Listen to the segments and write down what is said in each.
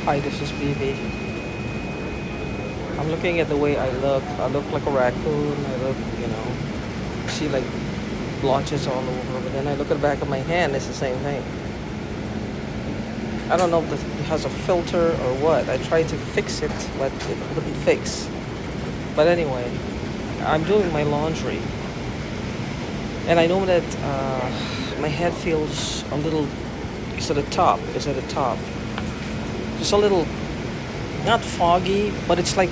Hi, this is BB. I'm looking at the way I look. I look like a raccoon. I look, see like blotches all over. But then I look at the back of my hand, it's the same thing. I don't know if it has a filter or what. I tried to fix it, but it wouldn't fix. But anyway, I'm doing my laundry. And I know that my head feels a little, it's at the top, just a little, not foggy, but it's like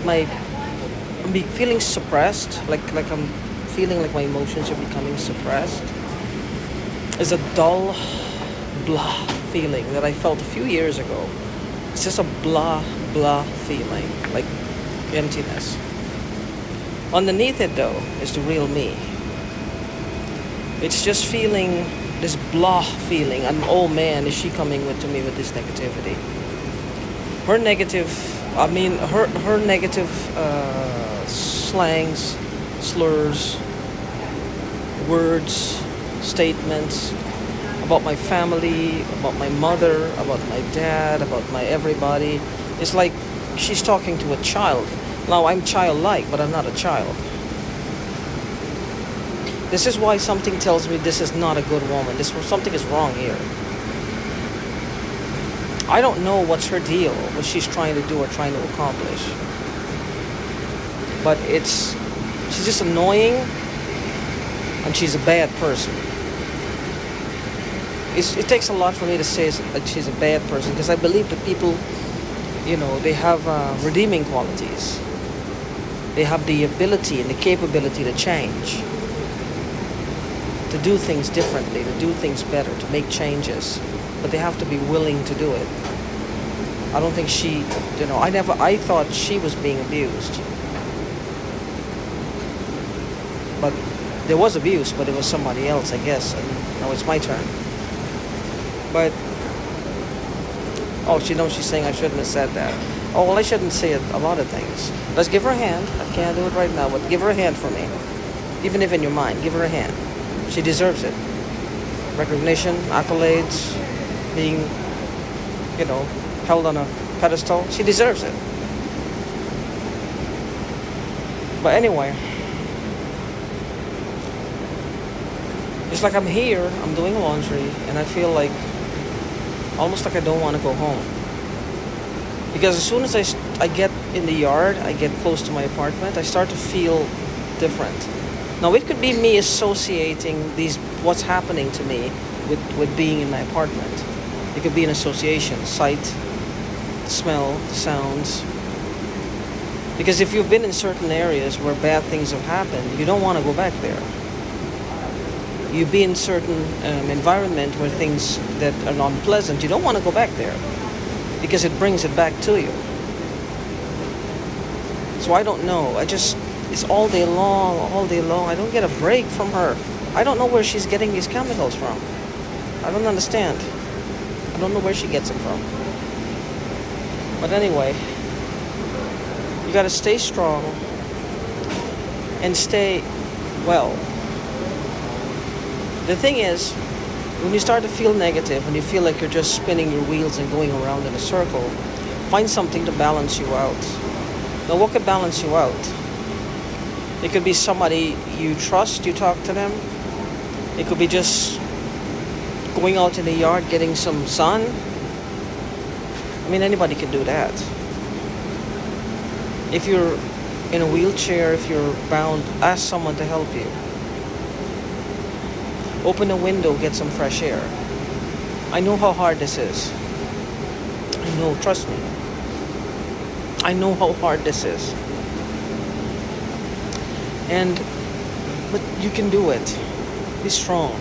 feeling suppressed, like I'm feeling like my emotions are becoming suppressed. It's a dull, blah feeling that I felt a few years ago. It's just a blah, blah feeling, like emptiness. Underneath it, though, is the real me. It's just feeling this blah feeling. And oh man, is she coming to me with this negativity? Her negative slangs, slurs, words, statements about my family, about my mother, about my dad, about my everybody. It's like she's talking to a child. Now I'm childlike, but I'm not a child. This is why something tells me this is not a good woman. Something is wrong here. I don't know what's her deal, what she's trying to do or trying to accomplish. But she's just annoying, and she's a bad person. It takes a lot for me to say that she's a bad person, because I believe that people, they have redeeming qualities. They have the ability and the capability to change, to do things differently, to do things better, to make changes. But they have to be willing to do it. I don't think I thought she was being abused. But there was abuse, but it was somebody else, I guess. And now it's my turn. But, she's saying I shouldn't have said that. Oh, well, I shouldn't say a lot of things. Let's give her a hand. I can't do it right now, but give her a hand for me. Even if in your mind, give her a hand. She deserves it. Recognition, accolades, being, held on a pedestal. She deserves it. But anyway, it's like I'm here, I'm doing laundry, and I feel like, almost like I don't want to go home. Because as soon as I get in the yard, I get close to my apartment, I start to feel different. Now, it could be me associating what's happening to me with being in my apartment. It could be an association, sight, smell, sounds. Because if you've been in certain areas where bad things have happened, you don't want to go back there. You be in certain environment where things that are unpleasant, you don't want to go back there, because it brings it back to you. So I don't know. It's all day long. I don't get a break from her. I don't know where she's getting these chemicals from. I don't understand. I don't know where she gets them from. But anyway, you gotta stay strong and stay well. The thing is, when you start to feel negative, when you feel like you're just spinning your wheels and going around in a circle, find something to balance you out. Now, what could balance you out? It could be somebody you trust, you talk to them. It could be just going out in the yard, getting some sun. I mean, anybody can do that. If you're in a wheelchair, if you're bound, ask someone to help you. Open a window, get some fresh air. I know how hard this is. I know, trust me. I know how hard this is. But you can do it. Be strong.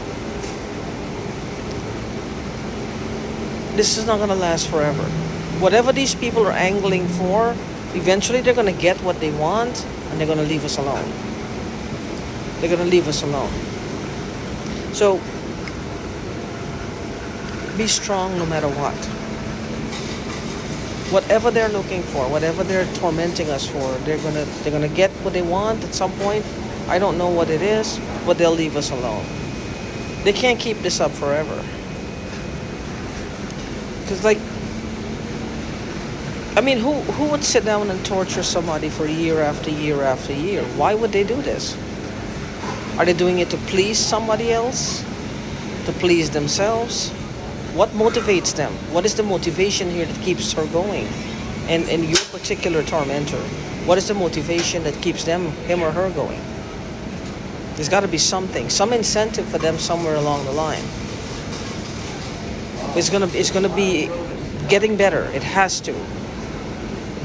This is not gonna last forever. Whatever these people are angling for, eventually they're gonna get what they want, and they're gonna leave us alone. They're gonna leave us alone. So, be strong no matter what. Whatever they're looking for, whatever they're tormenting us for, they're gonna get what they want at some point. I don't know what it is, but they'll leave us alone. They can't keep this up forever. Because I mean, who would sit down and torture somebody for year after year after year? Why would they do this? Are they doing it to please somebody else? To please themselves? What motivates them? What is the motivation here that keeps her going? And your particular tormentor, what is the motivation that keeps him or her going? There's got to be something, some incentive for them somewhere along the line. It's gonna be getting better. It has to.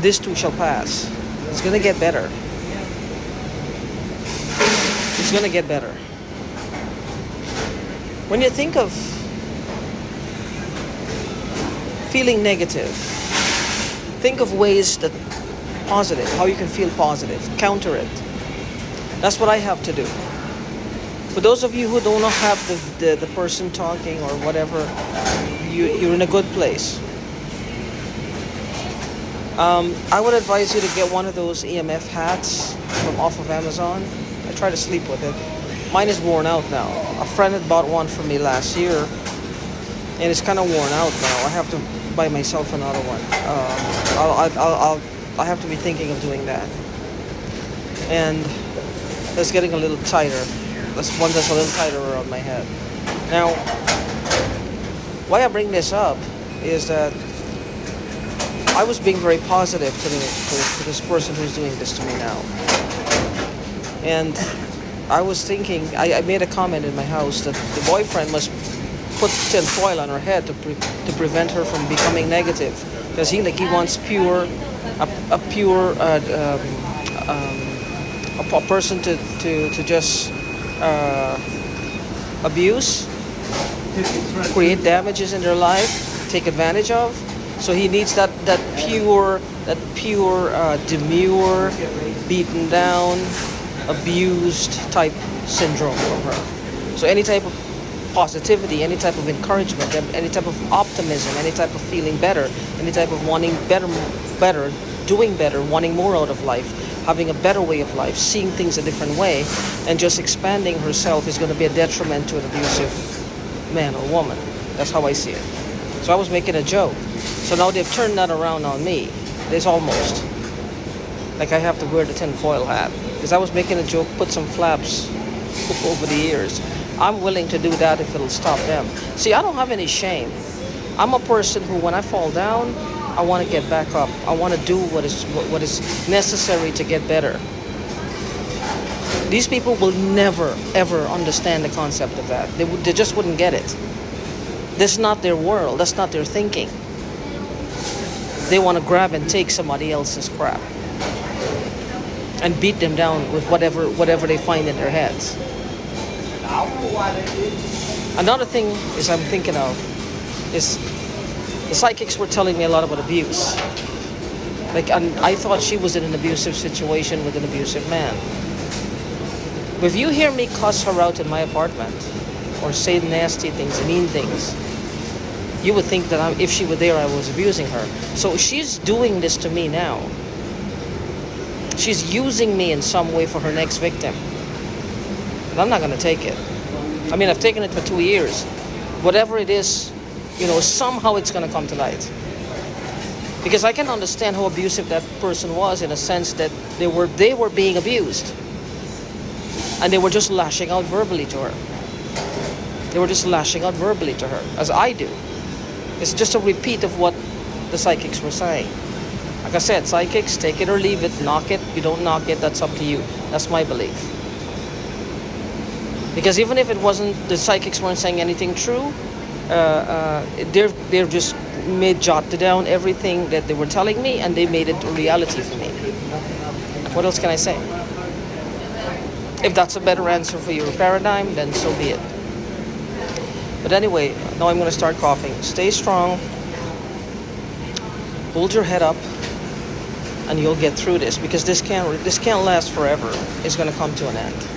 This too shall pass. It's gonna get better. It's gonna get better. When you think of feeling negative, think of ways that positive, how you can feel positive, counter it. That's what I have to do. For those of you who do not have the person talking or whatever, you're in a good place. I would advise you to get one of those EMF hats from off of Amazon. I try to sleep with it. Mine is worn out now. A friend had bought one for me last year, and it's kind of worn out now. I have to buy myself another one. I have to be thinking of doing that. And it's getting a little tighter. That's one that's a little tighter around my head. Now, why I bring this up is that I was being very positive to this person who's doing this to me now. And I was thinking, I made a comment in my house that the boyfriend must put tin foil on her head to prevent her from becoming negative, because he wants a person to just abuse, create damages in their life, take advantage of. So he needs that pure, demure, beaten down, abused type syndrome from her. So any type of positivity, any type of encouragement, any type of optimism, any type of feeling better, any type of wanting better, doing better, wanting more out of life, having a better way of life, seeing things a different way, and just expanding herself is going to be a detriment to an abusive man or woman. That's how I see it. So I was making a joke. So now they've turned that around on me. It's almost like I have to wear the tinfoil hat, because I was making a joke, put some flaps over the ears. I'm willing to do that if it'll stop them. See, I don't have any shame. I'm a person who, when I fall down, I want to get back up. I want to do what is necessary to get better. These people will never, ever understand the concept of that. They just wouldn't get it. That's not their world. That's not their thinking. They want to grab and take somebody else's crap and beat them down with whatever they find in their heads. Another thing I'm thinking of is the psychics were telling me a lot about abuse. And I thought she was in an abusive situation with an abusive man. If you hear me cuss her out in my apartment or say nasty things, mean things, you would think that if she were there, I was abusing her. So she's doing this to me now. She's using me in some way for her next victim. And I'm not going to take it. I mean, I've taken it for 2 years. Whatever it is, somehow it's going to come to light. Because I can understand how abusive that person was, in a sense that they were being abused. And they were just lashing out verbally to her. They were just lashing out verbally to her, as I do. It's just a repeat of what the psychics were saying. Like I said, psychics, take it or leave it, knock it. You don't knock it, that's up to you. That's my belief. Because even if it wasn't, the psychics weren't saying anything true, they're just jotted down everything that they were telling me, and they made it a reality for me. What else can I say? If that's a better answer for your paradigm, then so be it. But anyway, now I'm going to start coughing. Stay strong. Hold your head up, and you'll get through this, because this can't last forever. It's going to come to an end.